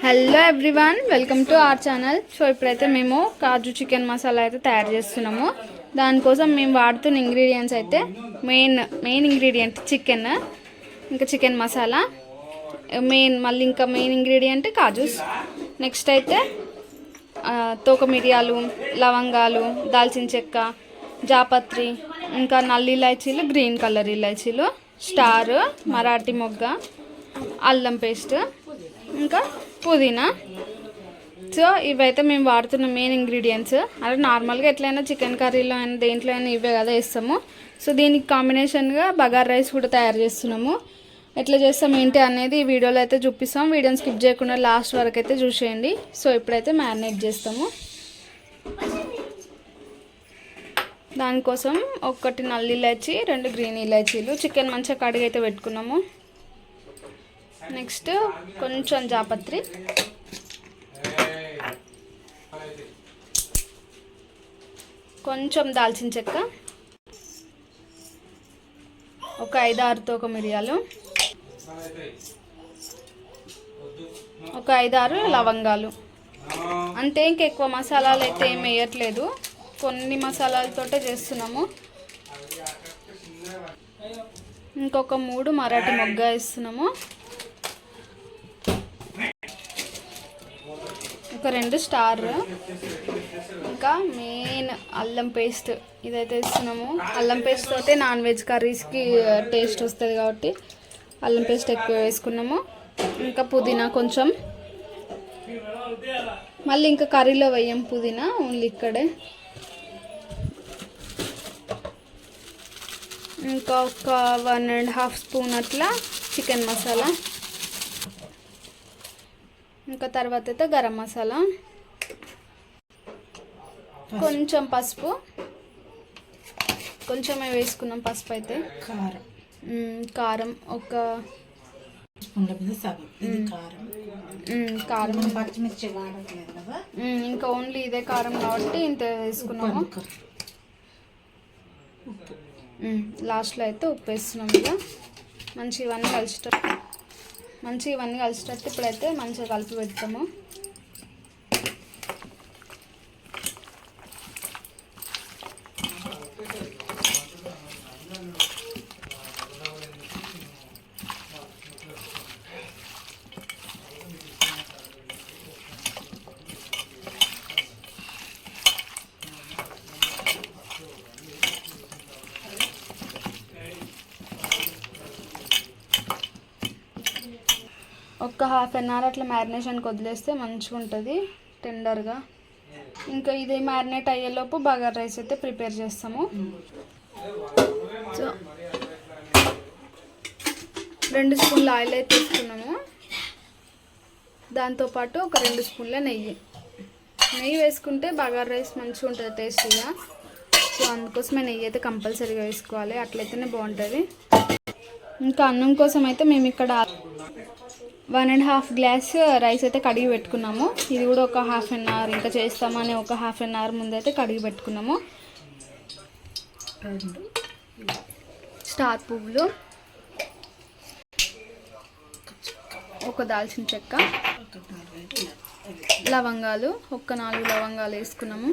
Hello everyone, welcome to our channel. So ఇప్పుడైతే మేము కాజు chicken masala అయితే తయారు చేస్తున్నాము. దానికోసం మేము వాడుతున్న ఇంగ్రీడియంట్స్ అయితే మెయిన్ ఇంగ్రీడియంట్ చికెన్, ఇంకా చికెన్ మసాలా మెయిన్ ఇంగ్రీడియంట్ కాజూస్. నెక్స్ట్ అయితే తోక మిరియాలు, లవంగాలు, దాల్చిన చెక్క, జాపత్రి, ఇంకా నల్ల ఇలాచీలు, గ్రీన్ కలర్ ఇలాచీలు, స్టార్, మరాఠీ మొగ్గ, అల్లం పేస్ట్, ఇంకా పుదీనా. సో ఇవైతే మేము వాడుతున్న మెయిన్ ఇంగ్రీడియంట్స్. అదే నార్మల్గా ఎట్లయినా చికెన్ కర్రీలో అయినా దేంట్లో అయినా ఇవే కదా వేస్తాము. సో దీనికి కాంబినేషన్గా బగార్ రైస్ కూడా తయారు చేస్తున్నాము. ఎట్లా చేస్తాం ఏంటి అనేది ఈ వీడియోలో అయితే చూపిస్తాం. వీడియోని స్కిప్ చేయకుండా లాస్ట్ వరకు అయితే చూసేయండి. సో ఇప్పుడైతే మ్యారినేట్ చేస్తాము. దానికోసం ఒకటి నల్ల ఇలాచి, 2 గ్రీన్ ఇలాచీలు, చికెన్ మంచిగా కడిగి అయితే పెట్టుకున్నాము. నెక్స్ట్ కొంచెం జాపత్రి, కొంచెం దాల్చిన చెక్క, ఒక 5-6 తోక మిరియాలు, ఒక 5-6 లవంగాలు. అంతే, ఇంకెక్కువ మసాలాలు అయితే ఏం వేయట్లేదు. కొన్ని మసాలాలతోటే చేస్తున్నాము. ఇంకొక 3 మరాఠీ మొగ్గ వేస్తున్నాము. ఒక 2 స్టార్, ఇంకా మెయిన్ అల్లం పేస్ట్ ఇదైతే వేస్తున్నాము. అల్లం పేస్ట్ తోటే నాన్ వెజ్ కర్రీస్కి టేస్ట్ వస్తుంది కాబట్టి అల్లం పేస్ట్ ఎక్కువ వేసుకున్నాము. ఇంకా పుదీనా కొంచెం, మళ్ళీ ఇంకా కర్రీలో వేయం పుదీనా, ఓన్లీ ఇక్కడే. ఇంకా ఒక 1.5 స్పూన్ అట్లా చికెన్ మసాలా. ఇంకా తర్వాత అయితే గరం మసాలా, కొంచెం పసుపు, కొంచెమే వేసుకున్నాం పసుపు అయితే. కారం ఒక కారం, పచ్చిమిర్చి వాడట్లేదు కదా, ఇంకా ఓన్లీ ఇదే కారం కాబట్టి ఇంత వేసుకున్నాము. లాస్ట్లో అయితే ఉప్పు వేస్తున్నాం. ఇక ఇవన్నీ కలిసేటట్టు ఇప్పుడైతే మంచిగా కలిపి పెడతాము. ఒక 1/2 అవర్ అట్లా మ్యారినేషన్కి వదిలేస్తే మంచిగా ఉంటుంది టెండర్గా. ఇంకా ఇది మ్యారినేట్ అయ్యేలోపు బగార్ రైస్ అయితే ప్రిపేర్ చేస్తాము. సో 2 స్పూన్ల ఆయిల్ అయితే తీసుకున్నాము. దాంతోపాటు ఒక 2 స్పూన్ల నెయ్యి వేసుకుంటే బగార్ రైస్ మంచిగా ఉంటుంది టేస్టీగా. సో అందుకోసమే నెయ్యి అయితే కంపల్సరీగా వేసుకోవాలి, అట్లయితేనే బాగుంటుంది. ఇంకా అన్నం కోసం అయితే మేము ఇక్కడ 1.5 గ్లాస్ రైస్ అయితే కడిగి పెట్టుకున్నాము. ఇది కూడా ఒక 1/2 అవర్ ఇంకా చేస్తామని ఒక 1/2 అవర్ ముందైతే కడిగి పెట్టుకున్నాము. స్టార్ పువ్వులు, ఒక దాల్చిన చెక్క, లవంగాలు ఒక 4 లవంగాలు వేసుకున్నాము.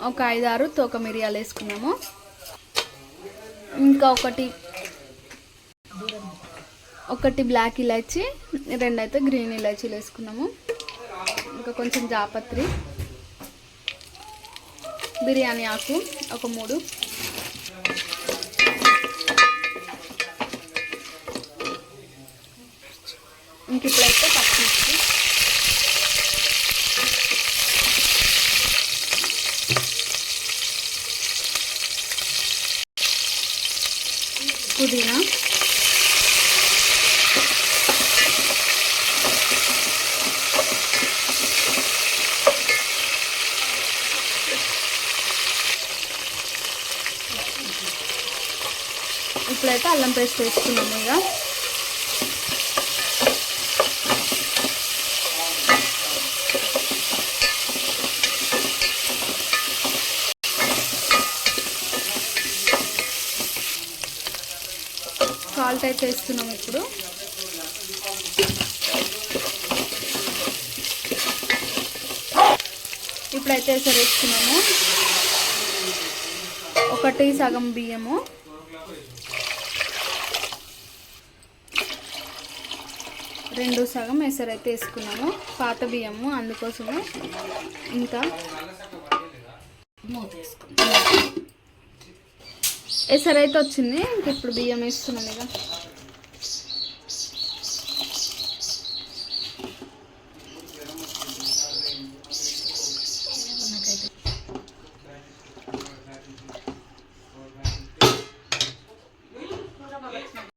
ఒక 5-6 తోక మిరియాలు వేసుకున్నాము. ఇంకా ఒకటి బ్లాక్ ఇలాచి, 2 అయితే గ్రీన్ ఇలాచీలు వేసుకున్నాము. ఇంకా కొంచెం జాపత్రి, బిర్యానీ ఆకు ఒక 3, ఇంక ఇప్పుడైతే పచ్చిమిర్చి, పుదీనా, ఇప్పుడైతే అల్లం పేస్ట్ వేసుకున్నాము. ఇక సాల్ట్ సాల్ట్ అయితే వేస్తున్నాం ఇప్పుడు. ఇప్పుడైతే ఎసరు వేస్తున్నాము. 1 సగం బియ్యము, 2 సగం ఎసరు అయితే వేసుకున్నాము. పాత బియ్యము అందుకోసమే ఇంకా మూత వేసుకుందాం. ఎసరు అయితే వచ్చింది. ఇంక ఇప్పుడు బియ్యం వేస్తున్నాం. ఇక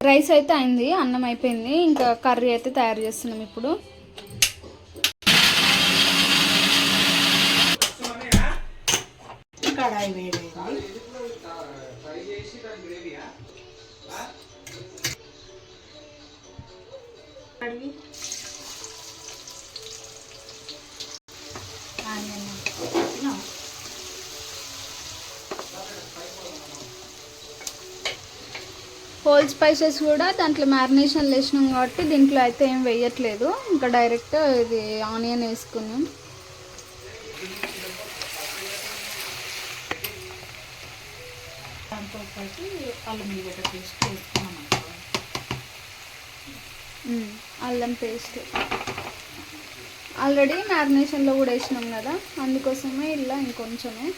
రైస్ అయితే అయింది, అన్నం అయిపోయింది. ఇంకా కర్రీ అయితే తయారు చేస్తున్నాం ఇప్పుడు. కడాయి వేడైంది. కడిగి హోల్ స్పైసెస్ కూడా దాంట్లో మ్యారినేషన్ వేసినాం కాబట్టి దీంట్లో అయితే ఏం వేయట్లేదు. ఇంకా డైరెక్ట్ ఇది ఆనియన్ వేసుకున్నాం. దాంతో పాటు అల్లం ఎల్లిగడ్డ పేస్ట్ వేసుకున్నాం. అల్లం పేస్ట్ ఆల్రెడీ మ్యారినేషన్లో కూడా వేసినాం కదా, అందుకోసమే ఇలా ఇంకొంచెమే.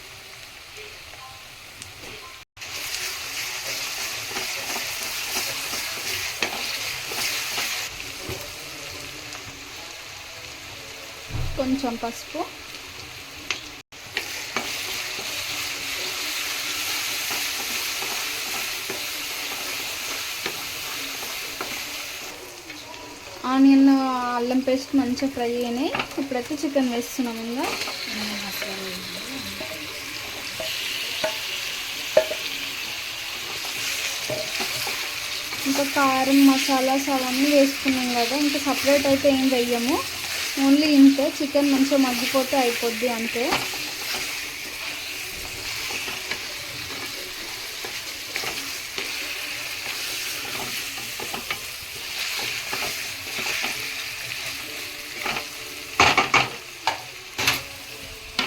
కొంచెం పసుపు, ఆనియన్ అల్లం పేస్ట్ మంచిగా ఫ్రై అయినాయి. ఇప్పుడైతే చికెన్ వేస్తున్నాం. ఇంకా కారం మసాలాస్ అవన్నీ వేసుకున్నాం కదా, ఇంకా సపరేట్ అయితే ఏం వేయము. ఓన్లీ ఇంతే, చికెన్ మంచిగా మగ్గిపోతే అయిపోద్ది అంతే.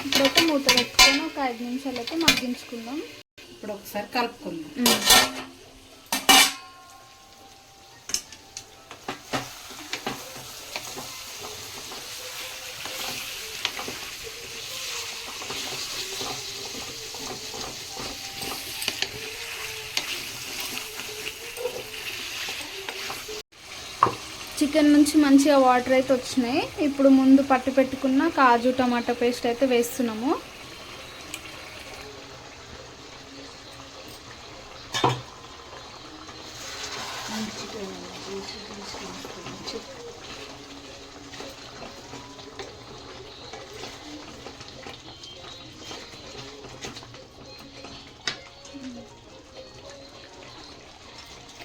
ఇప్పుడైతే మూత పెట్టుకొని ఒక 5 నిమిషాలు అయితే మగ్గించుకుందాం. ఇప్పుడు ఒకసారి కలుపుకుందాం. చికెన్ నుంచి మంచిగా వాటర్ అయితే వచ్చినాయి. ఇప్పుడు ముందు పట్టి పెట్టుకున్న కాజు టమాటా పేస్ట్ అయితే వేస్తున్నాము.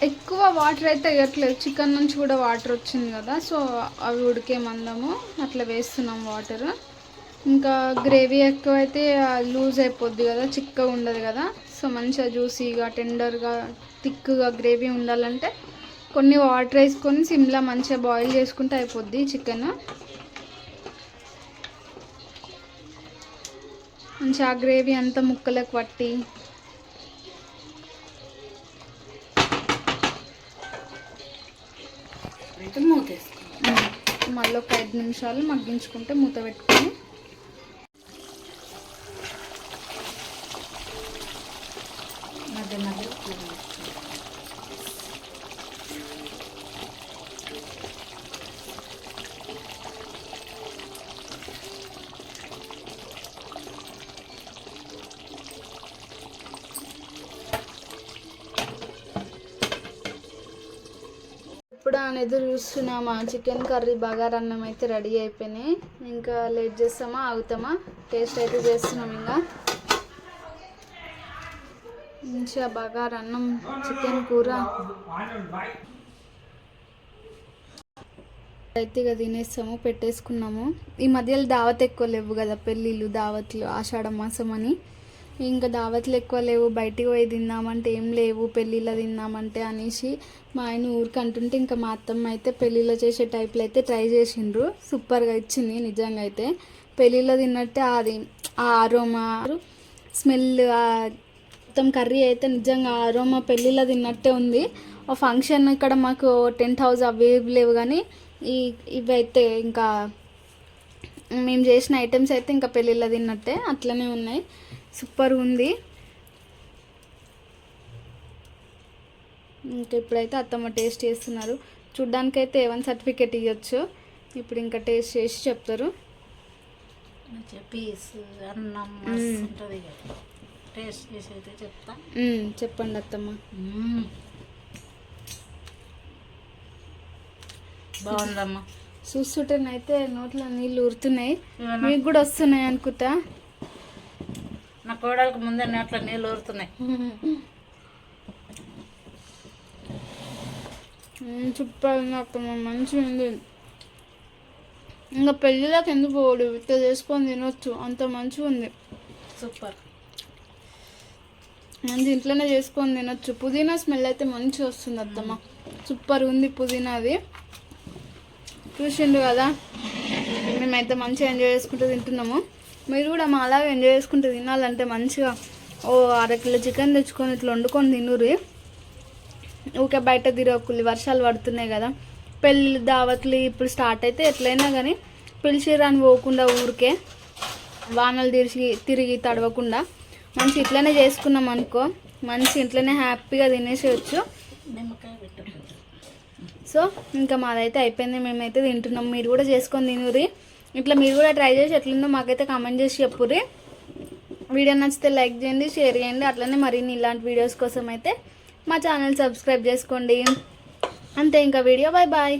ఎక్కువ వాటర్ అయితే వేయట్లేదు, చికెన్ నుంచి కూడా వాటర్ వచ్చింది కదా, సో అవి ఉడికే మందము అట్లా వేస్తున్నాం వాటర్. ఇంకా గ్రేవీ ఎక్కువ అయితే లూజ్ అయిపోద్ది కదా, చిక్కగా ఉండదు కదా. సో మంచిగా జ్యూసీగా టెండర్గా థిక్గా గ్రేవీ ఉండాలంటే కొన్ని వాటర్ వేసుకొని సిమ్లా మంచిగా బాయిల్ చేసుకుంటే అయిపోద్ది చికెన్. మంచిగా ఆ గ్రేవీ అంతా ముక్కలకు పట్టి మూత వేసుకుందాం. మళ్ళీ ఒక 5 నిమిషాలు మగ్గించుకుంటే మూత పెట్టుకొని మధ్య మధ్య ఇప్పుడు ఆయన ఎదురు చూస్తున్నామా. చికెన్ కర్రీ బగారన్నం అయితే రెడీ అయిపోయినాయి. ఇంకా లేట్ చేస్తామా ఆగుతామా, టేస్ట్ అయితే చేస్తున్నాం. ఇంకా మంచిగా బగారన్నం చికెన్ కూర అయితే ఇక తినేస్తాము, పెట్టేసుకున్నాము. ఈ మధ్యలో దావత్ ఎక్కువ లేవు కదా, పెళ్ళిళ్ళు దావత్లు ఆషాఢ మాసం అని, ఇంకా దావత్లు ఎక్కువ లేవు, బయటికి పోయి తిందామంటే ఏం లేవు, పెళ్ళిళ్ళ తిందామంటే అనేసి మా ఆయన ఊరికి అంటుంటే ఇంకా మా అత్తమ్మ అయితే పెళ్ళిళ్ళ చేసే టైప్లో అయితే ట్రై చేసిండ్రు. సూపర్గా ఇచ్చింది నిజంగా అయితే. పెళ్ళిళ్ళ తిన్నట్టే అది ఆ అరోమా స్మెల్ మొత్తం కర్రీ అయితే నిజంగా అరోమా పెళ్ళిళ్ళ తిన్నట్టే ఉంది. ఆ ఫంక్షన్ ఇక్కడ మాకు టెంట్ హౌస్ అవి లేవు, కానీ ఇవైతే ఇంకా మేము చేసిన ఐటమ్స్ అయితే ఇంకా పెళ్ళిళ్ళ తిన్నట్టే అట్లనే ఉన్నాయి. సూపర్ ఉంది. ఇంకా ఇప్పుడైతే అత్తమ్మ టేస్ట్ చేస్తున్నారు. చూడ్డానికైతే A1 సర్టిఫికేట్ ఇవ్వచ్చు. ఇప్పుడు ఇంకా టేస్ట్ చేసి చెప్తారు. పీస్ అన్నం మస్తు ఉంటుంది కదా. టేస్ట్ చేసి అయితే చెప్తా. చెప్పండి అత్తమ్మ. బాగుందమ్మా. చూస్తుంటేనైతే నోట్లో నీళ్ళు ఊరుతున్నాయి. మీకు కూడా వస్తున్నాయి అనుకుంటా. నా కోడలకు ముందే నోట్లో నీళ్ళు ఊరుతున్నాయి. సూపర్ ఉంది అత్తమ్మ, మంచిగా ఉంది. ఇంకా పెళ్ళిళ్ళకి ఎందుకు పోడు, ఇట్లా చేసుకొని తినొచ్చు, అంత మంచిగా ఉంది. సూపర్. మంచి ఇంట్లోనే చేసుకొని తినొచ్చు. పుదీనా స్మెల్ అయితే మంచిగా వస్తుంది అత్తమ్మ. సూపర్ ఉంది పుదీనాది. చూసిండు కదా, మేమైతే మంచిగా ఎంజాయ్ చేసుకుంటూ తింటున్నాము. మీరు కూడా మా అలాగే ఎంజాయ్ చేసుకుంటూ తినాలంటే మంచిగా 1/2 కిలో చికెన్ తెచ్చుకొని ఇట్లా వండుకొని తినుర్రి. ఊకే బయట తిరగకుల్లి, వర్షాలు పడుతున్నాయి కదా. పెళ్ళి దావత్లు ఇప్పుడు స్టార్ట్ అయితే ఎట్లయినా కానీ పిలిచిరాని పోకుండా ఊరికే వానలు తిరిగి తడవకుండా మంచి ఇట్లనే చేసుకున్నాం అనుకో, మంచి ఇంట్లోనే హ్యాపీగా తినేసేయచ్చు. సో ఇంకా మాదైతే అయిపోయింది, మేమైతే తింటున్నాం. మీరు కూడా చేసుకొని తినుర్రి. ఇట్లా మీరు కూడా ట్రై చేసి ఎట్లుందో మాకైతే కామెంట్ చేసి చెప్పుర్రి. వీడియో నచ్చితే లైక్ చేయండి, షేర్ చేయండి. అట్లనే మరిన్ని ఇలాంటి వీడియోస్ కోసం అయితే మా ఛానల్ సబ్స్క్రైబ్ చేసుకోండి. అంతే ఇంకా వీడియో. Bye bye.